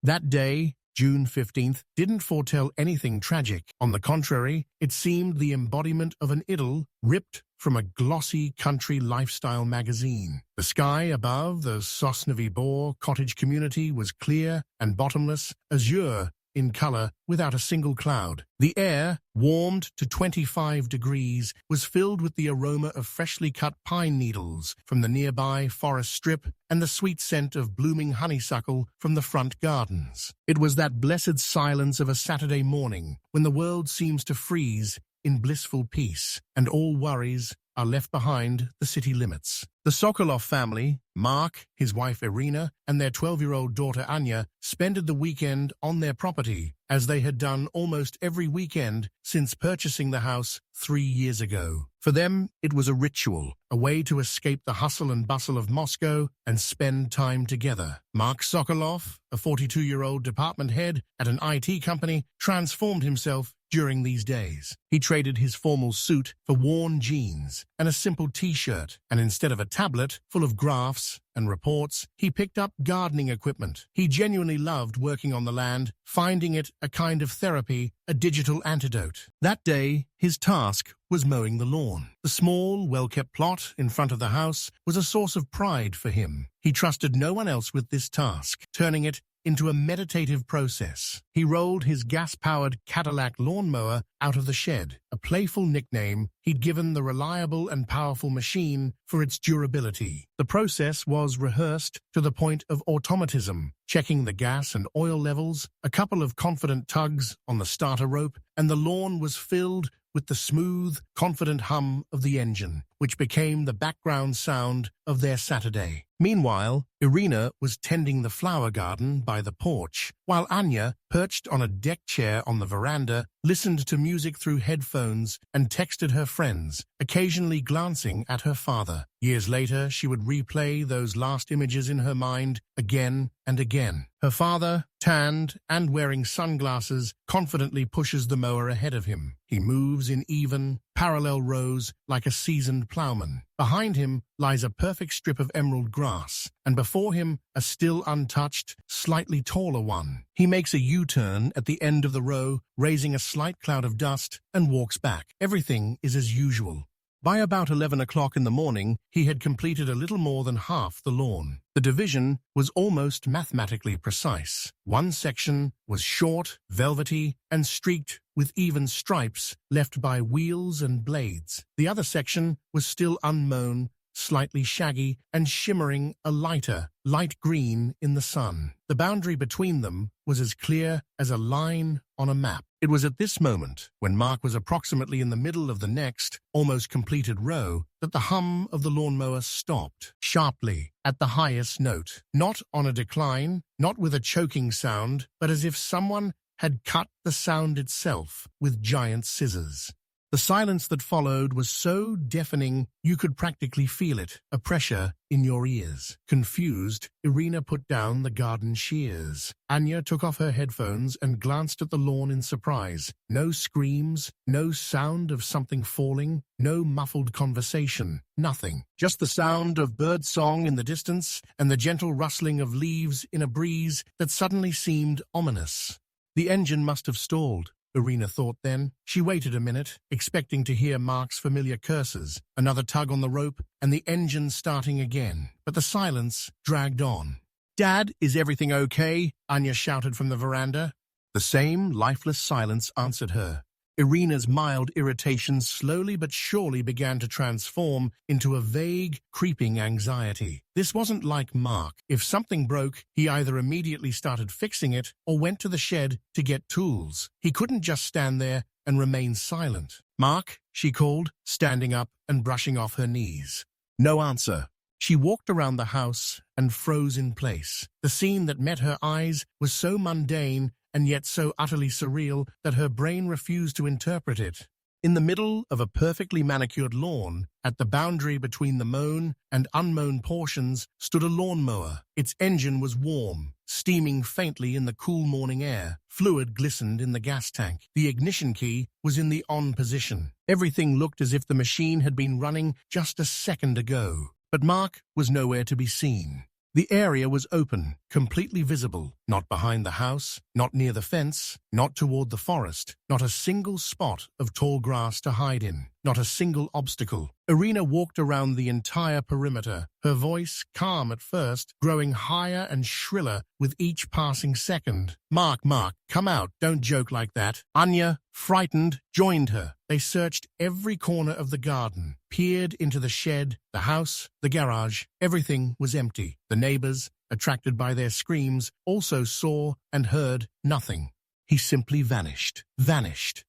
That day, June 15th, didn't foretell anything tragic. On the contrary, it seemed the embodiment of an idyll ripped from a glossy country lifestyle magazine. The sky above the Sosnovy Bor cottage community was clear and bottomless, azure in color, without a single cloud. The air, warmed to 25 degrees, was filled with the aroma of freshly cut pine needles from the nearby forest strip and the sweet scent of blooming honeysuckle from the front gardens. It was that blessed silence of a Saturday morning when the world seems to freeze in blissful peace and all worries are left behind the city limits. The Sokolov family, Mark, his wife Irina, and their 12-year-old daughter Anya, spent the weekend on their property, as they had done almost every weekend since purchasing the house 3 years ago. For them, it was a ritual, a way to escape the hustle and bustle of Moscow and spend time together. Mark Sokolov, a 42-year-old department head at an IT company, transformed himself during these days. He traded his formal suit for worn jeans and a simple t-shirt, and instead of a tablet full of graphs and reports, he picked up gardening equipment. He genuinely loved working on the land, finding it a kind of therapy, a digital antidote. That day, his task was mowing the lawn. The small, well-kept plot in front of the house was a source of pride for him. He trusted no one else with this task, turning it into a meditative process. He rolled his gas-powered Cadillac lawnmower out of the shed, a playful nickname he'd given the reliable and powerful machine for its durability. The process was rehearsed to the point of automatism, checking the gas and oil levels, a couple of confident tugs on the starter rope, and the lawn was filled with the smooth, confident hum of the engine, which became the background sound of their Saturday. Meanwhile, Irina was tending the flower garden by the porch, while Anya, perched on a deck chair on the veranda, listened to music through headphones and texted her friends, occasionally glancing at her father. Years later, she would replay those last images in her mind again and again. Her father, tanned and wearing sunglasses, confidently pushes the mower ahead of him. He moves in even, parallel rows like a seasoned plowman. Behind him lies a perfect strip of emerald grass, and before him a still untouched, slightly taller one. He makes a U-turn at the end of the row, raising a slight cloud of dust, and walks back. Everything is as usual. By about 11 o'clock in the morning, he had completed a little more than half the lawn. The division was almost mathematically precise. One section was short, velvety, and streaked with even stripes left by wheels and blades. The other section was still unmown, slightly shaggy, and shimmering a lighter, light green in the sun. The boundary between them was as clear as a line on a map. It was at this moment, when Mark was approximately in the middle of the next, almost completed row, that the hum of the lawnmower stopped, sharply, at the highest note. Not on a decline, not with a choking sound, but as if someone had cut the sound itself with giant scissors. The silence that followed was so deafening you could practically feel it, a pressure in your ears. Confused, Irina put down the garden shears. Anya took off her headphones and glanced at the lawn in surprise. No screams, no sound of something falling, no muffled conversation, nothing. Just the sound of bird song in the distance and the gentle rustling of leaves in a breeze that suddenly seemed ominous. The engine must have stalled, Irina thought then. She waited a minute, expecting to hear Mark's familiar curses, another tug on the rope, and the engine starting again. But the silence dragged on. "Dad, is everything okay?" Anya shouted from the veranda. The same lifeless silence answered her. Irina's mild irritation slowly but surely began to transform into a vague, creeping anxiety. This wasn't like Mark. If something broke, he either immediately started fixing it or went to the shed to get tools. He couldn't just stand there and remain silent. "Mark," she called, standing up and brushing off her knees. No answer. She walked around the house and froze in place. The scene that met her eyes was so mundane and yet so utterly surreal that her brain refused to interpret it. In the middle of a perfectly manicured lawn, at the boundary between the mown and unmown portions, stood a lawnmower. Its engine was warm, steaming faintly in the cool morning air. Fluid glistened in the gas tank. The ignition key was in the on position. Everything looked as if the machine had been running just a second ago. But Mark was nowhere to be seen. The area was open, completely visible, Not behind the house, not near the fence, not toward the forest, not a single spot of tall grass to hide in, not a single obstacle. Irina walked around the entire perimeter, her voice, calm at first, growing higher and shriller with each passing second. Mark, come out, don't joke like that. Anya, frightened, joined her. They searched every corner of the garden, peered into the shed, the house, the garage. Everything was empty. The neighbors, attracted by their screams, also saw and heard nothing. He simply vanished,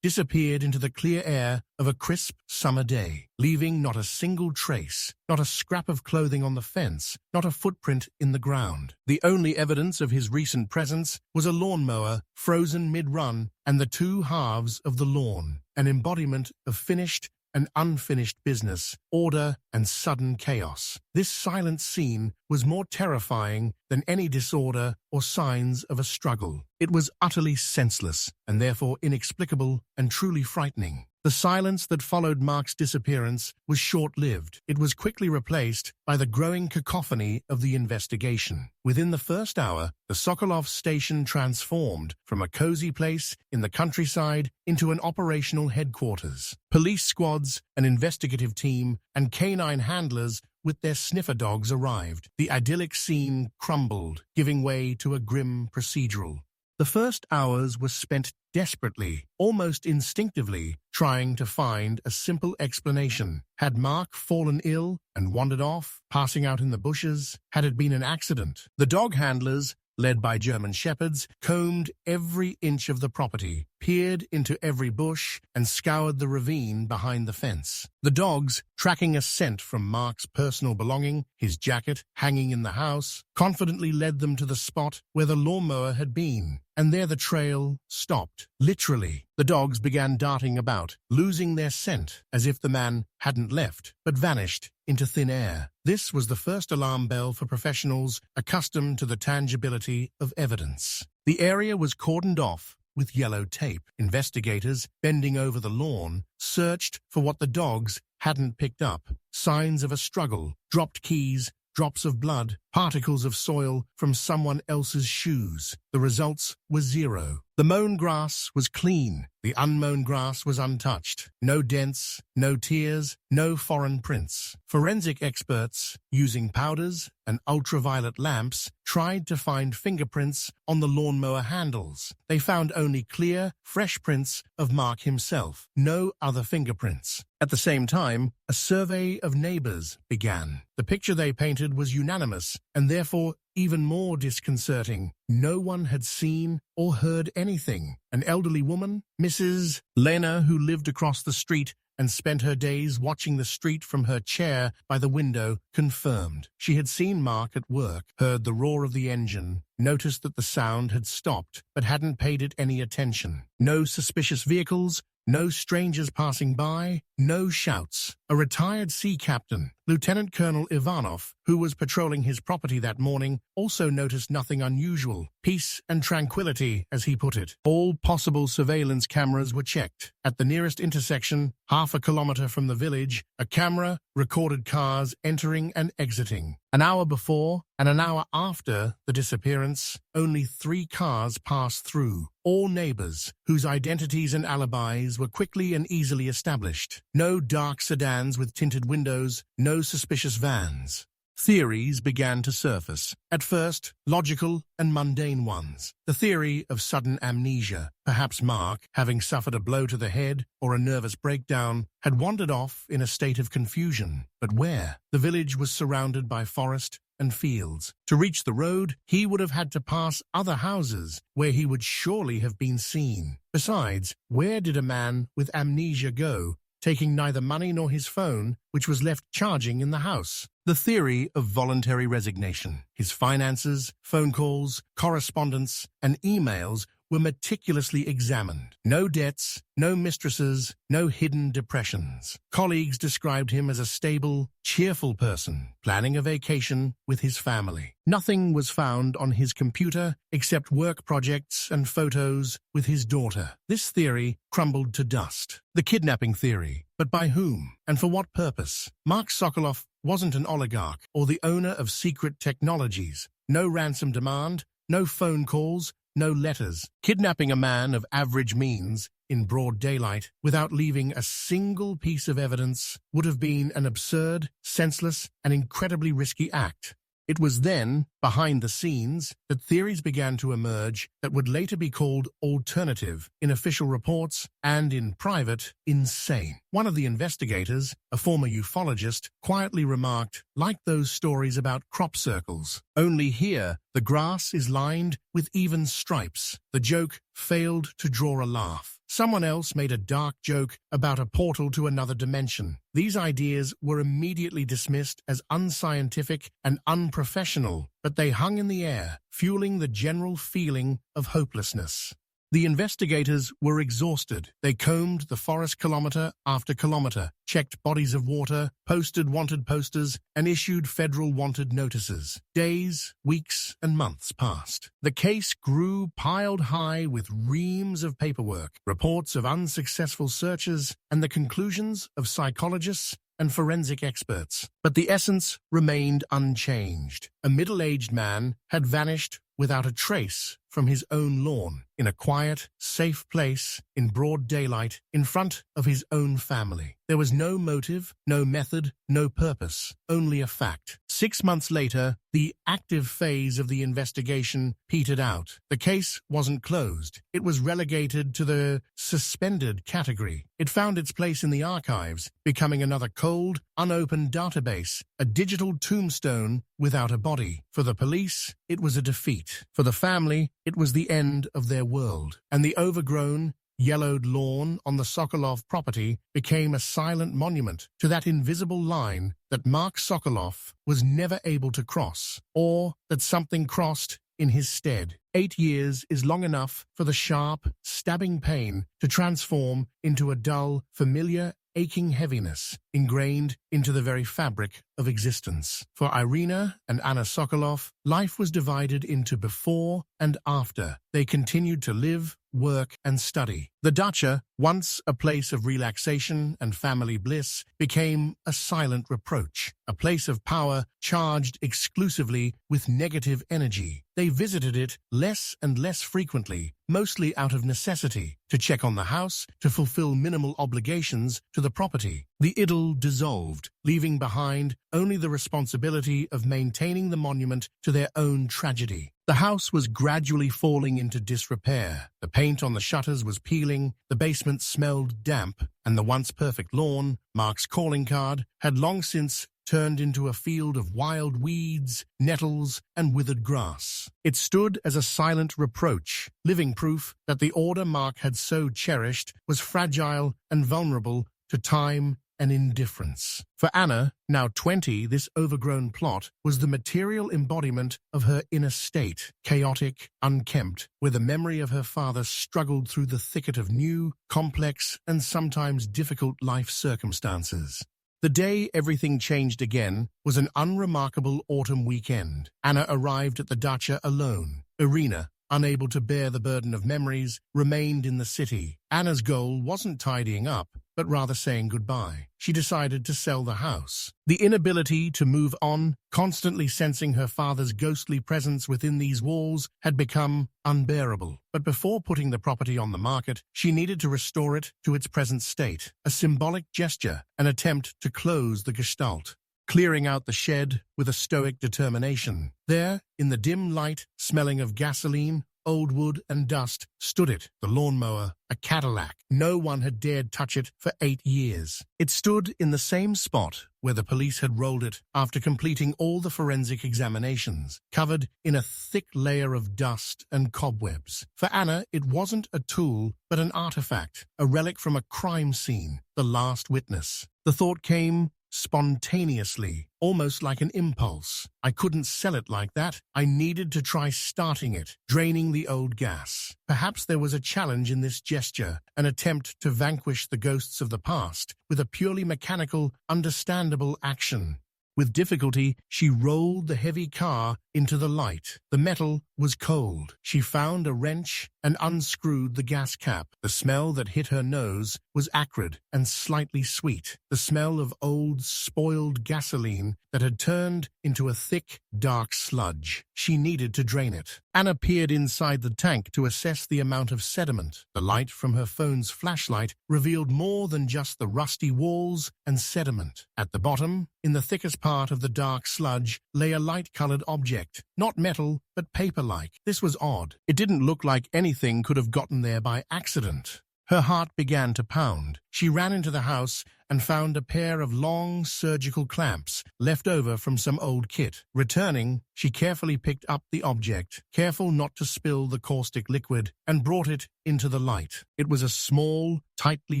disappeared into the clear air of a crisp summer day, leaving not a single trace, not a scrap of clothing on the fence, not a footprint in the ground. The only evidence of his recent presence was a lawnmower frozen mid-run and the two halves of the lawn, an embodiment of finished and unfinished business, order and sudden chaos. This silent scene was more terrifying than any disorder or signs of a struggle. It was utterly senseless and therefore inexplicable and truly frightening. The silence that followed Mark's disappearance was short-lived. It was quickly replaced by the growing cacophony of the investigation. Within the first hour, the Sokolov station transformed from a cozy place in the countryside into an operational headquarters. Police squads, an investigative team, and canine handlers with their sniffer dogs arrived. The idyllic scene crumbled, giving way to a grim procedural. The first hours were spent desperately, almost instinctively, trying to find a simple explanation. Had Mark fallen ill and wandered off, passing out in the bushes? Had it been an accident? The dog handlers, led by German shepherds, combed every inch of the property, peered into every bush, and scoured the ravine behind the fence. The dogs, tracking a scent from Mark's personal belonging, his jacket, hanging in the house, confidently led them to the spot where the lawnmower had been. And there the trail stopped. Literally, the dogs began darting about, losing their scent, as if the man hadn't left, but vanished into thin air. This was the first alarm bell for professionals accustomed to the tangibility of evidence. The area was cordoned off with yellow tape. Investigators, bending over the lawn, searched for what the dogs hadn't picked up. Signs of a struggle, dropped keys, drops of blood, particles of soil from someone else's shoes. The results were zero. The mown grass was clean. The unmown grass was untouched. No dents, no tears, no foreign prints. Forensic experts, using powders and ultraviolet lamps, tried to find fingerprints on the lawnmower handles. They found only clear, fresh prints of Mark himself. No other fingerprints. At the same time, a survey of neighbors began. The picture they painted was unanimous and therefore even more disconcerting. No one had seen or heard anything. An elderly woman, Mrs. Lena, who lived across the street and spent her days watching the street from her chair by the window, confirmed. She had seen Mark at work, heard the roar of the engine, noticed that the sound had stopped, but hadn't paid it any attention. No suspicious vehicles, no strangers passing by, no shouts. A retired sea captain, Lieutenant Colonel Ivanov, who was patrolling his property that morning, also noticed nothing unusual. Peace and tranquility, as he put it. All possible surveillance cameras were checked. At the nearest intersection, half a kilometer from the village, a camera recorded cars entering and exiting. An hour before and an hour after the disappearance, only 3 cars passed through. All neighbors, whose identities and alibis were quickly and easily established. No dark sedans with tinted windows, no suspicious vans. Theories began to surface. At first, logical and mundane ones. The theory of sudden amnesia. Perhaps Mark, having suffered a blow to the head or a nervous breakdown, had wandered off in a state of confusion. But where? The village was surrounded by forest and fields. To reach the road, he would have had to pass other houses where he would surely have been seen. Besides, where did a man with amnesia go, taking neither money nor his phone, which was left charging in the house? The theory of voluntary resignation. His finances, phone calls, correspondence, and emails were meticulously examined. No debts, no mistresses, no hidden depressions. Colleagues described him as a stable, cheerful person, planning a vacation with his family. Nothing was found on his computer except work projects and photos with his daughter. This theory crumbled to dust. The kidnapping theory. But by whom? And for what purpose? Mark Sokolov wasn't an oligarch or the owner of secret technologies. No ransom demand, No phone calls, no letters. Kidnapping a man of average means in broad daylight without leaving a single piece of evidence would have been an absurd, senseless, and incredibly risky act. It was then, behind the scenes, that theories began to emerge that would later be called alternative in official reports and in private, insane. One of the investigators, a former ufologist, quietly remarked, "Like those stories about crop circles. Only here, the grass is lined with even stripes." The joke failed to draw a laugh. Someone else made a dark joke about a portal to another dimension. These ideas were immediately dismissed as unscientific and unprofessional, but they hung in the air, fueling the general feeling of hopelessness. The investigators were exhausted. They combed the forest kilometer after kilometer, checked bodies of water, posted wanted posters, and issued federal wanted notices. Days, weeks, and months passed. The case grew piled high with reams of paperwork, reports of unsuccessful searches, and the conclusions of psychologists and forensic experts. But the essence remained unchanged. A middle-aged man had vanished without a trace from his own lawn, in a quiet, safe place, in broad daylight, in front of his own family. There was no motive, no method, no purpose, only a fact. 6 months later, the active phase of the investigation petered out. The case wasn't closed. It was relegated to the suspended category. It found its place in the archives, becoming another cold, unopened database, a digital tombstone without a body. For the police, it was a defeat. For the family, it was the end of their world. And the overgrown, yellowed lawn on the Sokolov property became a silent monument to that invisible line that Mark Sokolov was never able to cross, or that something crossed in his stead. 8 years is long enough for the sharp, stabbing pain to transform into a dull, familiar, aching heaviness ingrained into the very fabric of existence. For Irina and Anna Sokolov, life was divided into before and after. They continued to live, work, and study. The dacha, once a place of relaxation and family bliss, became a silent reproach, a place of power charged exclusively with negative energy. They visited it less and less frequently, mostly out of necessity, to check on the house, to fulfill minimal obligations to the property. The idyll dissolved, leaving behind only the responsibility of maintaining the monument to their own tragedy. The house was gradually falling into disrepair. The paint on the shutters was peeling, the basement smelled damp, and the once perfect lawn, Mark's calling card, had long since turned into a field of wild weeds, nettles, and withered grass. It stood as a silent reproach, living proof that the order Mark had so cherished was fragile and vulnerable to time and indifference. For Anna, now 20, this overgrown plot was the material embodiment of her inner state, chaotic, unkempt, where the memory of her father struggled through the thicket of new, complex, and sometimes difficult life circumstances. The day everything changed again was an unremarkable autumn weekend. Anna arrived at the dacha alone. Irina, unable to bear the burden of memories, remained in the city. Anna's goal wasn't tidying up, but rather saying goodbye. She decided to sell the house. The inability to move on, constantly sensing her father's ghostly presence within these walls, had become unbearable. But before putting the property on the market, she needed to restore it to its present state, a symbolic gesture, an attempt to close the gestalt. Clearing out the shed with a stoic determination. There, in the dim light, smelling of gasoline, old wood, and dust, stood it, the lawnmower, a Cadillac. No one had dared touch it for 8 years. It stood in the same spot where the police had rolled it after completing all the forensic examinations, covered in a thick layer of dust and cobwebs. For Anna, it wasn't a tool, but an artifact, a relic from a crime scene, the last witness. The thought came spontaneously, almost like an impulse. I couldn't sell it like that. I needed to try starting it, draining the old gas. Perhaps there was a challenge in this gesture, an attempt to vanquish the ghosts of the past with a purely mechanical, understandable action. With difficulty, she rolled the heavy car into the light. The metal was cold. She found a wrench and unscrewed the gas cap. The smell that hit her nose was acrid and slightly sweet, the smell of old, spoiled gasoline that had turned into a thick, dark sludge. She needed to drain it. Anna peered inside the tank to assess the amount of sediment. The light from her phone's flashlight revealed more than just the rusty walls and sediment. At the bottom, in the thickest part of the dark sludge, lay a light-colored object. Not metal, but paper-like. This was odd. It didn't look like anything could have gotten there by accident. Her heart began to pound. She ran into the house and found a pair of long surgical clamps left over from some old kit. Returning, she carefully picked up the object, careful not to spill the caustic liquid, and brought it into the light. It was a small, tightly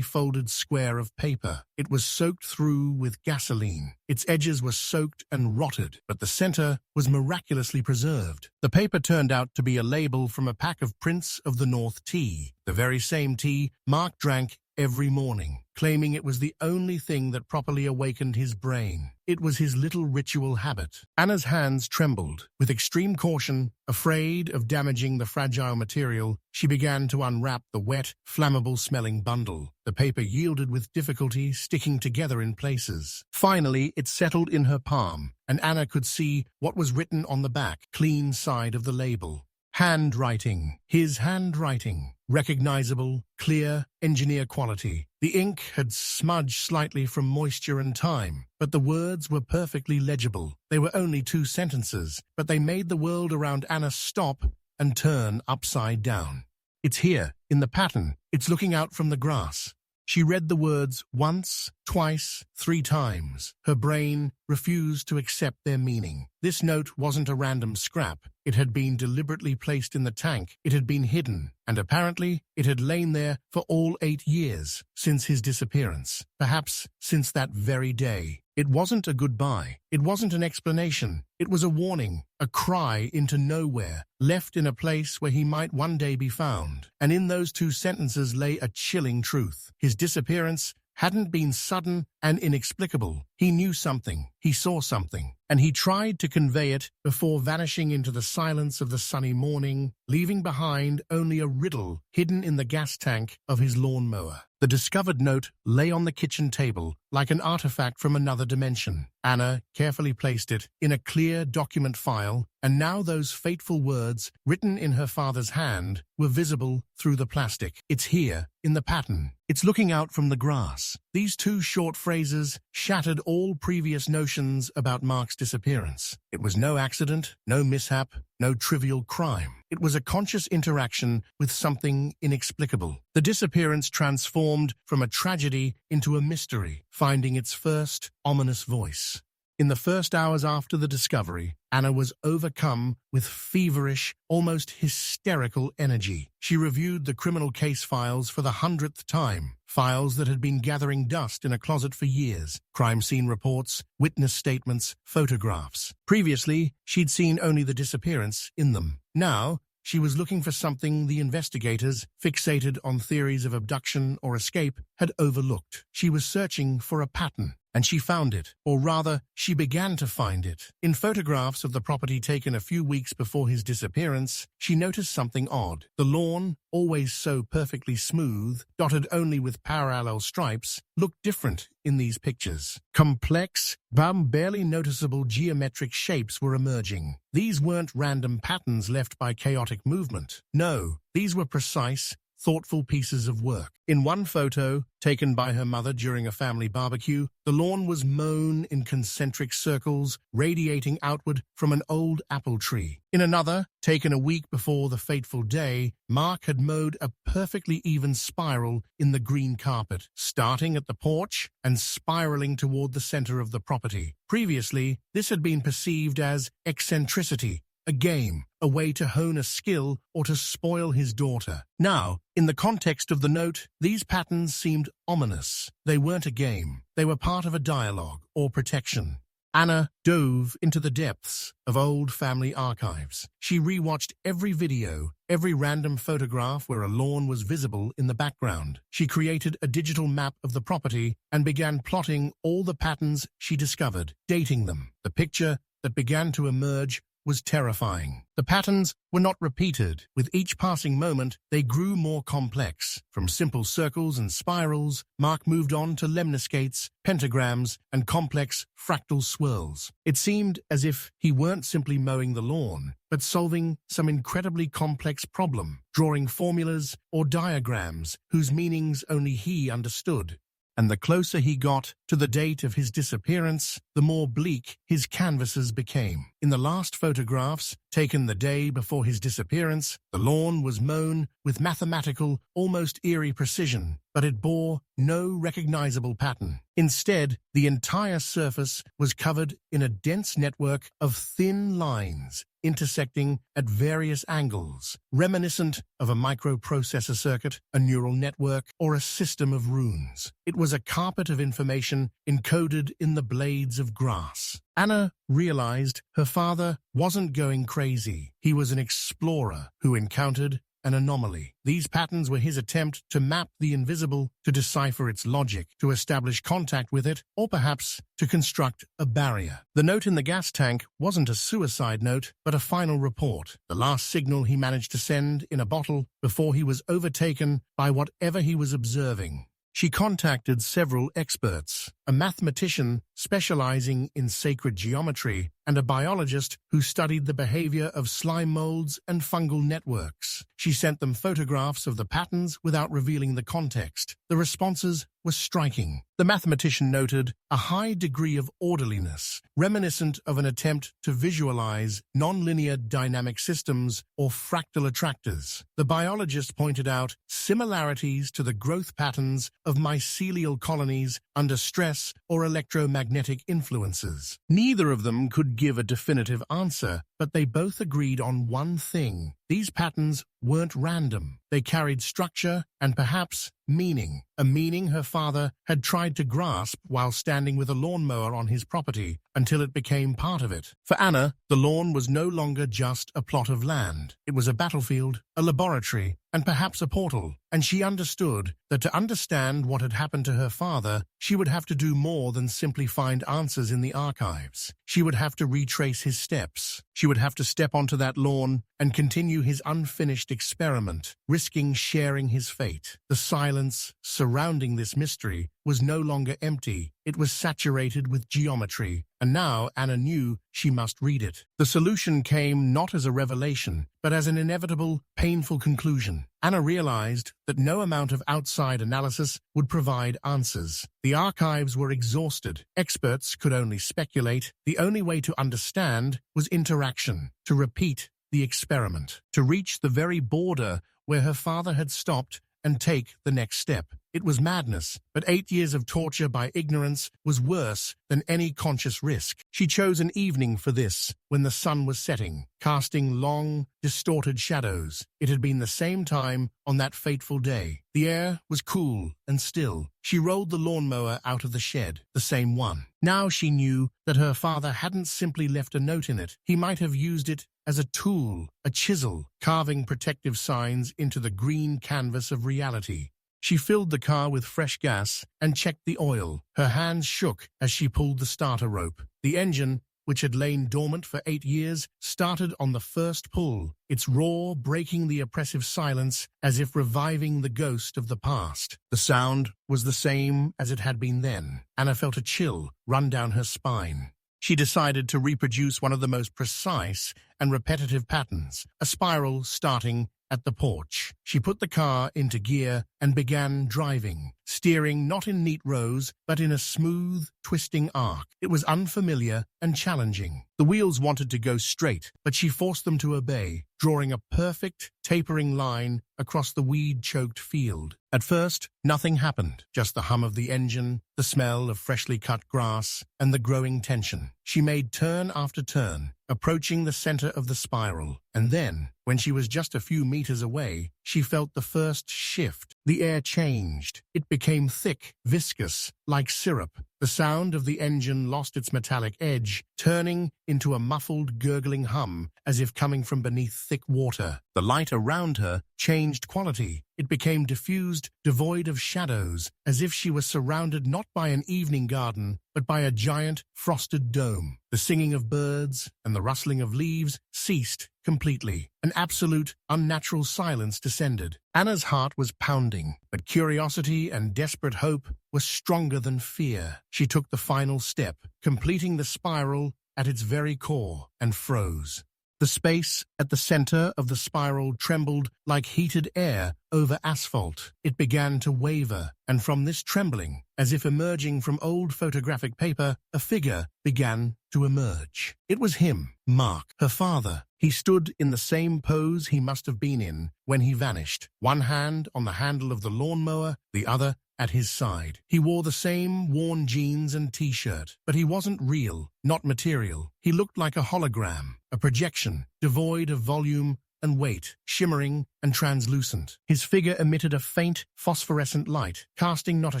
folded square of paper. It was soaked through with gasoline. Its edges were soaked and rotted, but the center was miraculously preserved. The paper turned out to be a label from a pack of Prince of the North tea, the very same tea Mark drank every morning, claiming it was the only thing that properly awakened his brain. It was his little ritual habit. Anna's hands trembled. With extreme caution, afraid of damaging the fragile material, she began to unwrap the wet, flammable-smelling bundle. The paper yielded with difficulty, sticking together in places. Finally, it settled in her palm, and Anna could see what was written on the back, clean side of the label. Handwriting. His handwriting. Recognizable, clear, engineer quality. The ink had smudged slightly from moisture and time, but the words were perfectly legible. They were only 2 sentences, but they made the world around Anna stop and turn upside down. It's here, in the pattern. It's looking out from the grass. She read the words once, twice, 3 times. Her brain refused to accept their meaning. This note wasn't a random scrap. It had been deliberately placed in the tank. It had been hidden, and apparently it had lain there for all 8 years since his disappearance. Perhaps since that very day. It wasn't a goodbye. It wasn't an explanation. It was a warning, a cry into nowhere, left in a place where he might one day be found. And in those 2 sentences lay a chilling truth. His disappearance hadn't been sudden and inexplicable. He knew something, he saw something, and he tried to convey it before vanishing into the silence of the sunny morning, leaving behind only a riddle hidden in the gas tank of his lawnmower. The discovered note lay on the kitchen table, like an artifact from another dimension. Anna carefully placed it in a clear document file, and now those fateful words, written in her father's hand, were visible through the plastic. It's here, in the pattern. It's looking out from the grass. These 2 short phrases shattered all previous notions about Mark's disappearance. It was no accident, no mishap, no trivial crime. It was a conscious interaction with something inexplicable. The disappearance transformed from a tragedy into a mystery, finding its first ominous voice. In the first hours after the discovery, Anna was overcome with feverish, almost hysterical energy. She reviewed the criminal case files for the 100th time, files that had been gathering dust in a closet for years, crime scene reports, witness statements, photographs. Previously, she'd seen only the disappearance in them. Now, she was looking for something the investigators, fixated on theories of abduction or escape, had overlooked. She was searching for a pattern. And she found it, or rather, she began to find it. In photographs of the property taken a few weeks before his disappearance, she noticed something odd. The lawn, always so perfectly smooth, dotted only with parallel stripes, looked different in these pictures. Complex, barely noticeable geometric shapes were emerging. These weren't random patterns left by chaotic movement. No, these were precise, thoughtful pieces of work. In one photo, taken by her mother during a family barbecue, the lawn was mown in concentric circles, radiating outward from an old apple tree. In another, taken a week before the fateful day, Mark had mowed a perfectly even spiral in the green carpet, starting at the porch and spiraling toward the center of the property. Previously, this had been perceived as eccentricity, a game, a way to hone a skill or to spoil his daughter. Now, in the context of the note, these patterns seemed ominous. They weren't a game. They were part of a dialogue or protection. Anna dove into the depths of old family archives. She rewatched every video, every random photograph where a lawn was visible in the background. She created a digital map of the property and began plotting all the patterns she discovered, dating them. The picture that began to emerge was terrifying. The patterns were not repeated. With each passing moment, they grew more complex. From simple circles and spirals, Mark moved on to lemniscates, pentagrams, and complex fractal swirls. It seemed as if he weren't simply mowing the lawn, but solving some incredibly complex problem, drawing formulas or diagrams whose meanings only he understood. And the closer he got to the date of his disappearance, the more bleak his canvases became. In the last photographs, taken the day before his disappearance, the lawn was mown with mathematical, almost eerie precision, but it bore no recognizable pattern. Instead, the entire surface was covered in a dense network of thin lines, intersecting at various angles, reminiscent of a microprocessor circuit, a neural network, or a system of runes. It was a carpet of information encoded in the blades of grass. Anna realized her father wasn't going crazy. He was an explorer who encountered an anomaly. These patterns were his attempt to map the invisible, to decipher its logic, to establish contact with it, or perhaps to construct a barrier. The note in the gas tank wasn't a suicide note, but a final report, the last signal he managed to send in a bottle before he was overtaken by whatever he was observing. She contacted several experts, a mathematician specializing in sacred geometry and a biologist who studied the behavior of slime molds and fungal networks. She sent them photographs of the patterns without revealing the context. The responses were striking. The mathematician noted a high degree of orderliness, reminiscent of an attempt to visualize nonlinear dynamic systems or fractal attractors. The biologist pointed out similarities to the growth patterns of mycelial colonies under stress or electromagnetic influences. Neither of them could give a definitive answer, but they both agreed on one thing. These patterns weren't random. They carried structure and perhaps meaning, a meaning her father had tried to grasp while standing with a lawnmower on his property until it became part of it. For Anna, the lawn was no longer just a plot of land. It was a battlefield, a laboratory, and perhaps a portal, and she understood that to understand what had happened to her father, she would have to do more than simply find answers in the archives. She would have to retrace his steps. She would have to step onto that lawn and continue his unfinished experiment, risking sharing his fate. The silence surrounding this mystery was no longer empty. It was saturated with geometry, and now Anna knew she must read it. The solution came not as a revelation, but as an inevitable, painful conclusion. Anna realized that no amount of outside analysis would provide answers. The archives were exhausted. Experts could only speculate. The only way to understand was interaction, to repeat the experiment, to reach the very border where her father had stopped and take the next step. It was madness, but 8 years of torture by ignorance was worse than any conscious risk. She chose an evening for this, when the sun was setting, casting long, distorted shadows. It had been the same time on that fateful day. The air was cool and still. She rolled the lawnmower out of the shed, the same one. Now she knew that her father hadn't simply left a note in it. He might have used it as a tool, a chisel, carving protective signs into the green canvas of reality. She filled the car with fresh gas and checked the oil. Her hands shook as she pulled the starter rope. The engine, which had lain dormant for 8 years, started on the first pull, its roar breaking the oppressive silence as if reviving the ghost of the past. The sound was the same as it had been then. Anna felt a chill run down her spine. She decided to reproduce one of the most precise and repetitive patterns, a spiral starting at the porch. She put the car into gear and began driving, steering not in neat rows, but in a smooth, twisting arc. It was unfamiliar and challenging. The wheels wanted to go straight, but she forced them to obey, drawing a perfect, tapering line across the weed-choked field. At first, nothing happened, just the hum of the engine, the smell of freshly cut grass, and the growing tension. She made turn after turn, approaching the center of the spiral, and then, when she was just a few meters away, she felt the first shift. The air changed. It became thick, viscous, like syrup. The sound of the engine lost its metallic edge, turning into a muffled, gurgling hum as if coming from beneath thick water. The light around her changed quality. It became diffused, devoid of shadows, as if she was surrounded not by an evening garden, but by a giant, frosted dome. The singing of birds and the rustling of leaves ceased completely. An absolute, unnatural silence descended. Anna's heart was pounding, but curiosity and desperate hope were stronger than fear. She took the final step, completing the spiral at its very core, and froze. The space at the center of the spiral trembled like heated air over asphalt. It began to waver, and from this trembling, as if emerging from old photographic paper, a figure began to emerge. It was him, Mark, her father. He stood in the same pose he must have been in when he vanished, one hand on the handle of the lawnmower, the other at his side. He wore the same worn jeans and t-shirt, but he wasn't real, not material. He looked like a hologram, a projection, devoid of volume and weight, shimmering and translucent. His figure emitted a faint, phosphorescent light, casting not a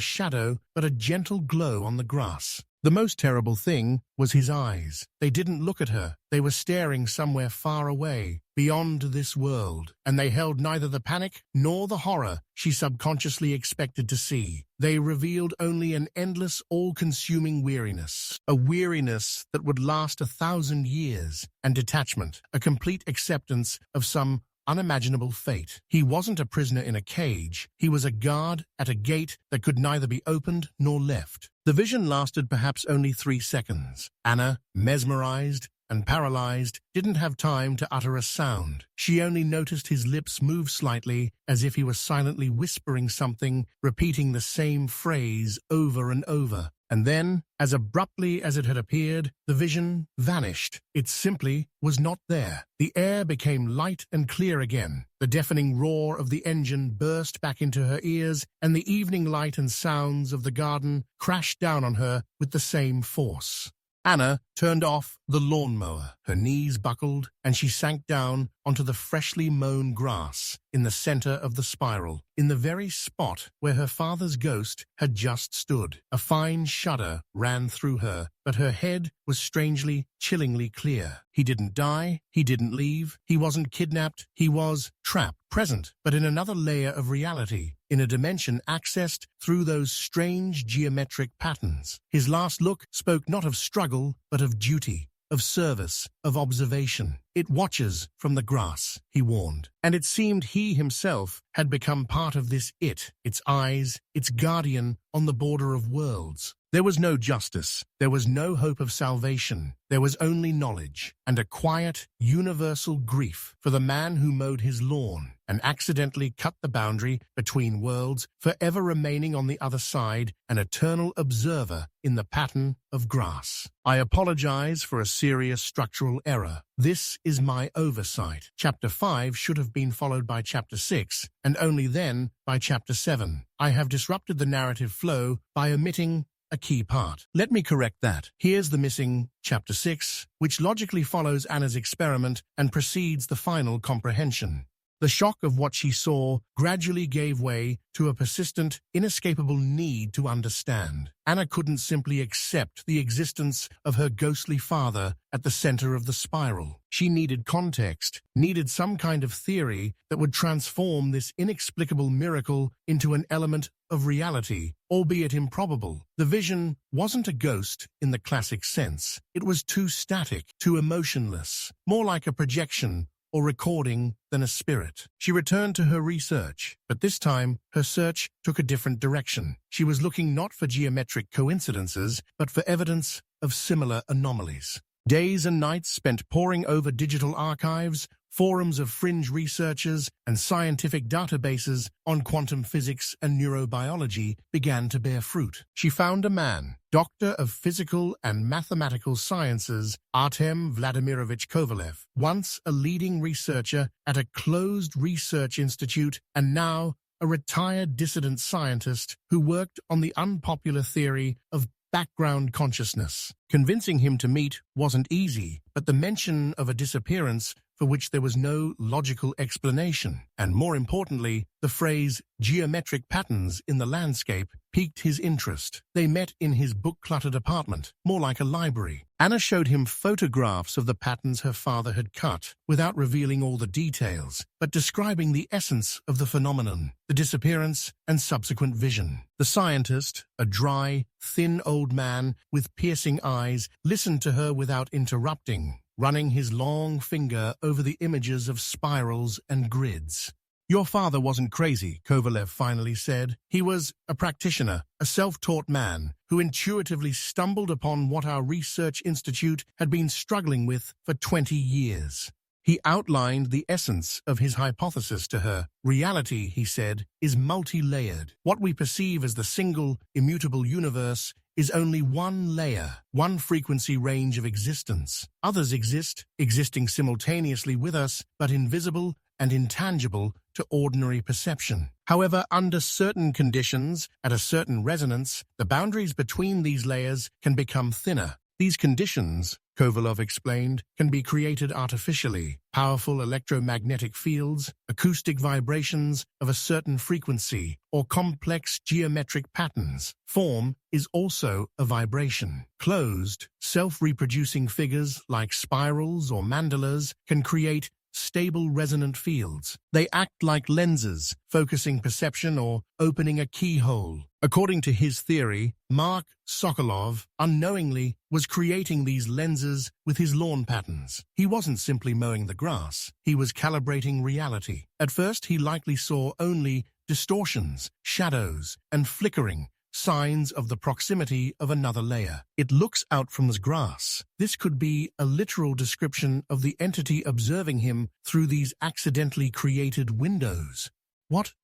shadow, but a gentle glow on the grass. The most terrible thing was his eyes. They didn't look at her. They were staring somewhere far away, beyond this world, and they held neither the panic nor the horror she subconsciously expected to see. They revealed only an endless, all-consuming weariness, a weariness that would last 1,000 years, and detachment, a complete acceptance of some unimaginable fate. He wasn't a prisoner in a cage. He was a guard at a gate that could neither be opened nor left. The vision lasted perhaps only 3 seconds. Anna, mesmerized and paralyzed, didn't have time to utter a sound. She only noticed his lips move slightly, as if he was silently whispering something, repeating the same phrase over and over. And then, as abruptly as it had appeared, the vision vanished. It simply was not there. The air became light and clear again. The deafening roar of the engine burst back into her ears, and the evening light and sounds of the garden crashed down on her with the same force. Anna turned off the lawnmower. Her knees buckled, and she sank down onto the freshly mown grass in the center of the spiral, in the very spot where her father's ghost had just stood. A fine shudder ran through her, but her head was strangely, chillingly clear. He didn't die. He didn't leave. He wasn't kidnapped. He was trapped, present, but in another layer of reality, in a dimension accessed through those strange geometric patterns. His last look spoke not of struggle, but of duty, of service, of observation. "It watches from the grass," he warned. And it seemed he himself had become part of this it, its eyes, its guardian on the border of worlds. There was no justice. There was no hope of salvation. There was only knowledge and a quiet, universal grief for the man who mowed his lawn and accidentally cut the boundary between worlds, forever remaining on the other side, an eternal observer in the pattern of grass. I apologize for a serious structural error. This is my oversight. Chapter 5 should have been followed by Chapter 6, and only then by Chapter 7. I have disrupted the narrative flow by omitting a key part. Let me correct that. Here's the missing Chapter 6, which logically follows Anna's experiment and precedes the final comprehension. The shock of what she saw gradually gave way to a persistent, inescapable need to understand. Anna couldn't simply accept the existence of her ghostly father at the center of the spiral. She needed context, needed some kind of theory that would transform this inexplicable miracle into an element of reality, albeit improbable. The vision wasn't a ghost in the classic sense. It was too static, too emotionless, more like a projection or recording than a spirit. She returned to her research, but this time her search took a different direction. She was looking not for geometric coincidences, but for evidence of similar anomalies. Days and nights spent poring over digital archives, forums of fringe researchers, and scientific databases on quantum physics and neurobiology began to bear fruit. She found a man, Doctor of Physical and Mathematical Sciences, Artem Vladimirovich Kovalev, once a leading researcher at a closed research institute and now a retired dissident scientist who worked on the unpopular theory of background consciousness. Convincing him to meet wasn't easy, but the mention of a disappearance for which there was no logical explanation, and more importantly, the phrase geometric patterns in the landscape, piqued his interest. They met in his book-cluttered apartment, more like a library. Anna showed him photographs of the patterns her father had cut, without revealing all the details, but describing the essence of the phenomenon, the disappearance and subsequent vision. The scientist, a dry, thin old man with piercing eyes, listened to her without interrupting, running his long finger over the images of spirals and grids. "Your father wasn't crazy," Kovalev finally said. "He was a practitioner, a self-taught man, who intuitively stumbled upon what our research institute had been struggling with for 20 years. He outlined the essence of his hypothesis to her. Reality, he said, is multi-layered. What we perceive as the single, immutable universe is only one layer, one frequency range of existence. Others exist, existing simultaneously with us, but invisible and intangible to ordinary perception. However, under certain conditions, at a certain resonance, the boundaries between these layers can become thinner. These conditions, Kovalov explained, can be created artificially. Powerful electromagnetic fields, acoustic vibrations of a certain frequency, or complex geometric patterns. Form is also a vibration. Closed, self-reproducing figures like spirals or mandalas can create stable resonant fields. They act like lenses, focusing perception or opening a keyhole. According to his theory, Mark Sokolov unknowingly was creating these lenses with his lawn patterns. He wasn't simply mowing the grass, he was calibrating reality. At first, he likely saw only distortions, shadows, and flickering, signs of the proximity of another layer. It looks out from the grass. This could be a literal description of the entity observing him through these accidentally created windows.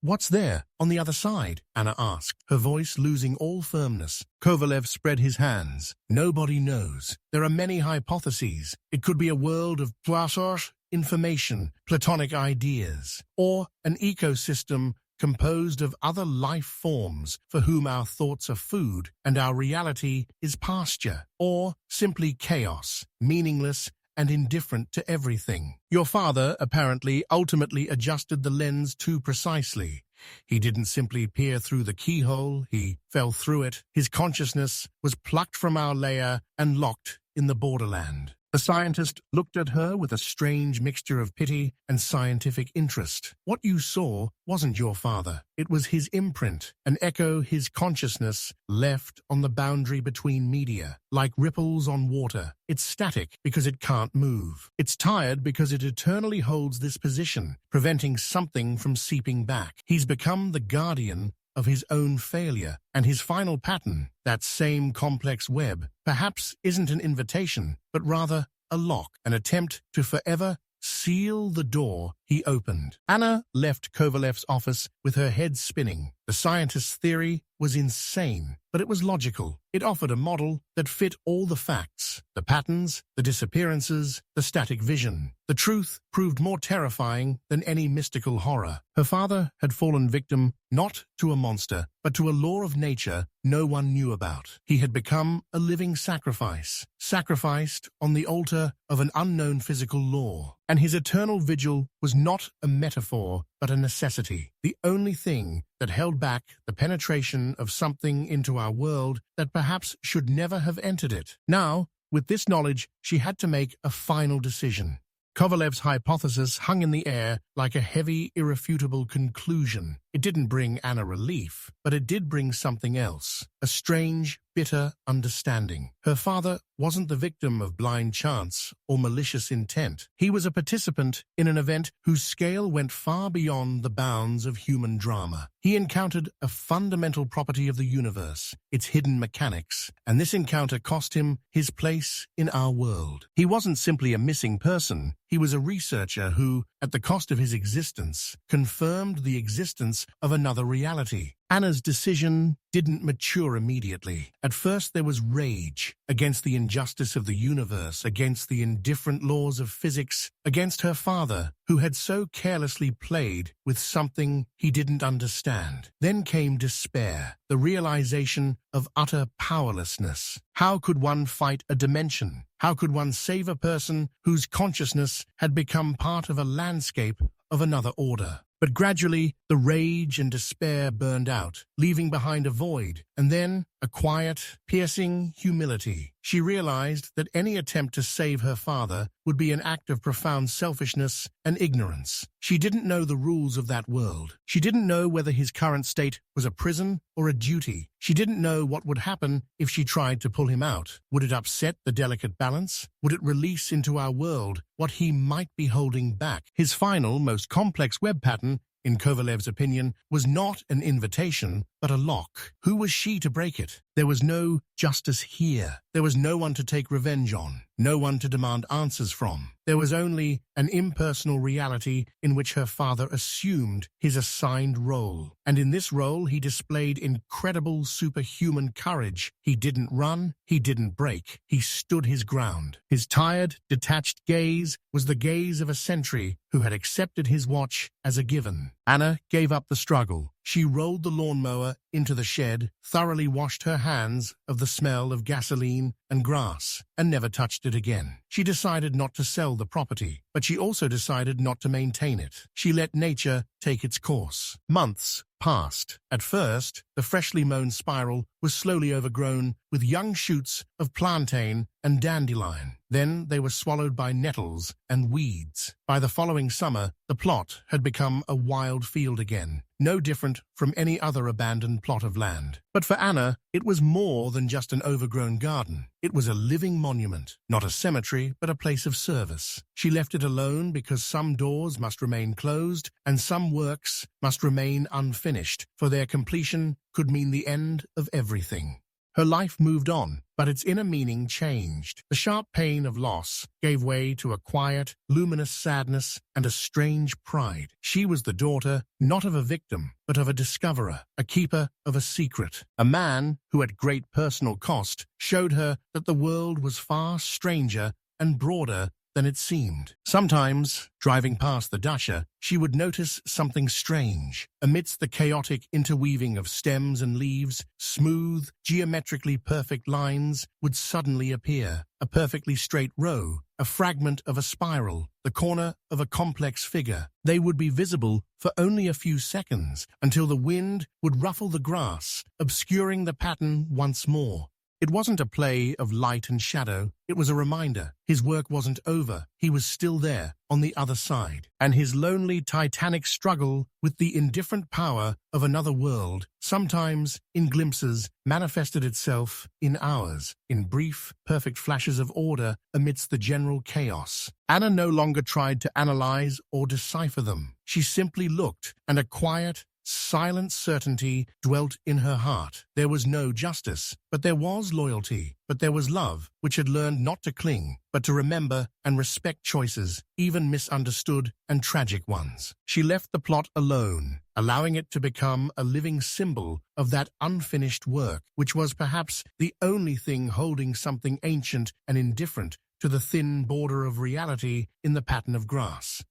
What's there on the other side?" Anna asked, her voice losing all firmness. Kovalev spread his hands. "Nobody knows. There are many hypotheses. It could be a world of plasor, information, platonic ideas, or an ecosystem composed of other life forms for whom our thoughts are food and our reality is pasture, or simply chaos, meaningless and indifferent to everything. Your father, apparently, ultimately adjusted the lens too precisely. He didn't simply peer through the keyhole, he fell through it. His consciousness was plucked from our layer and locked in the borderland." The scientist looked at her with a strange mixture of pity and scientific interest. "What you saw wasn't your father. It was his imprint, an echo his consciousness left on the boundary between media, like ripples on water. It's static because it can't move. It's tired because it eternally holds this position, preventing something from seeping back. He's become the guardian of his own failure, and his final pattern, that same complex web, perhaps isn't an invitation, but rather a lock, an attempt to forever seal the door he opened." Anna left Kovalev's office with her head spinning. The scientist's theory was insane, but it was logical. It offered a model that fit all the facts, the patterns, the disappearances, the static vision. The truth proved more terrifying than any mystical horror. Her father had fallen victim not to a monster, but to a law of nature no one knew about. He had become a living sacrifice, sacrificed on the altar of an unknown physical law. And his eternal vigil was not a metaphor, but a necessity. The only thing that held back the penetration of something into our world that perhaps should never have entered it. Now, with this knowledge, she had to make a final decision. Kovalev's hypothesis hung in the air like a heavy, irrefutable conclusion. It didn't bring Anna relief, but it did bring something else, a strange, bitter understanding. Her father wasn't the victim of blind chance or malicious intent. He was a participant in an event whose scale went far beyond the bounds of human drama. He encountered a fundamental property of the universe, its hidden mechanics, and this encounter cost him his place in our world. He wasn't simply a missing person. He was a researcher who, at the cost of his existence, confirmed the existence of another reality. Anna's decision didn't mature immediately. At first there was rage against the injustice of the universe, against the indifferent laws of physics, against her father, who had so carelessly played with something he didn't understand. Then came despair, the realization of utter powerlessness. How could one fight a dimension? How could one save a person whose consciousness had become part of a landscape of another order? But gradually, The rage and despair burned out, leaving behind a void, and then a quiet, piercing humility. She realized that any attempt to save her father would be an act of profound selfishness and ignorance. She didn't know the rules of that world. She didn't know whether his current state was a prison or a duty. She didn't know what would happen if she tried to pull him out. Would it upset the delicate balance? Would it release into our world what he might be holding back? His final, most complex web pattern, in Kovalev's opinion, was not an invitation, but a lock. Who was she to break it? There was no justice here. There was no one to take revenge on, no one to demand answers from. There was only an impersonal reality in which her father assumed his assigned role. And in this role, he displayed incredible superhuman courage. He didn't run, he didn't break. He stood his ground. His tired, detached gaze was the gaze of a sentry who had accepted his watch as a given. Anna gave up the struggle. She rolled the lawnmower into the shed, thoroughly washed her hands of the smell of gasoline and grass, and never touched it again. She decided not to sell the property, but she also decided not to maintain it. She let nature take its course. Months passed. At first, the freshly mown spiral was slowly overgrown with young shoots of plantain and dandelion. Then they were swallowed by nettles and weeds. By the following summer, the plot had become a wild field again, no different from any other abandoned plot of land. But for Anna, it was more than just an overgrown garden. It was a living monument, not a cemetery, but a place of service. She left it alone because some doors must remain closed and some works must remain unfinished, for their completion could mean the end of everything. Her life moved on, but its inner meaning changed. The sharp pain of loss gave way to a quiet, luminous sadness and a strange pride. She was the daughter, not of a victim, but of a discoverer, a keeper of a secret. A man who, at great personal cost, showed her that the world was far stranger and broader than it seemed. Sometimes, driving past the dacha, she would notice something strange. Amidst the chaotic interweaving of stems and leaves, smooth, geometrically perfect lines would suddenly appear. A perfectly straight row, a fragment of a spiral, the corner of a complex figure. They would be visible for only a few seconds, until the wind would ruffle the grass, obscuring the pattern once more. It wasn't a play of light and shadow. It was a reminder. His work wasn't over. He was still there, on the other side. And his lonely, titanic struggle with the indifferent power of another world, sometimes in glimpses, manifested itself in hours, in brief, perfect flashes of order amidst the general chaos. Anna no longer tried to analyze or decipher them. She simply looked, and a quiet, silent certainty dwelt in her heart. There was no justice, but there was loyalty. But there was love, which had learned not to cling, but to remember and respect choices, even misunderstood and tragic ones. She left the plot alone, allowing it to become a living symbol of that unfinished work, which was perhaps the only thing holding something ancient and indifferent to the thin border of reality in the pattern of grass.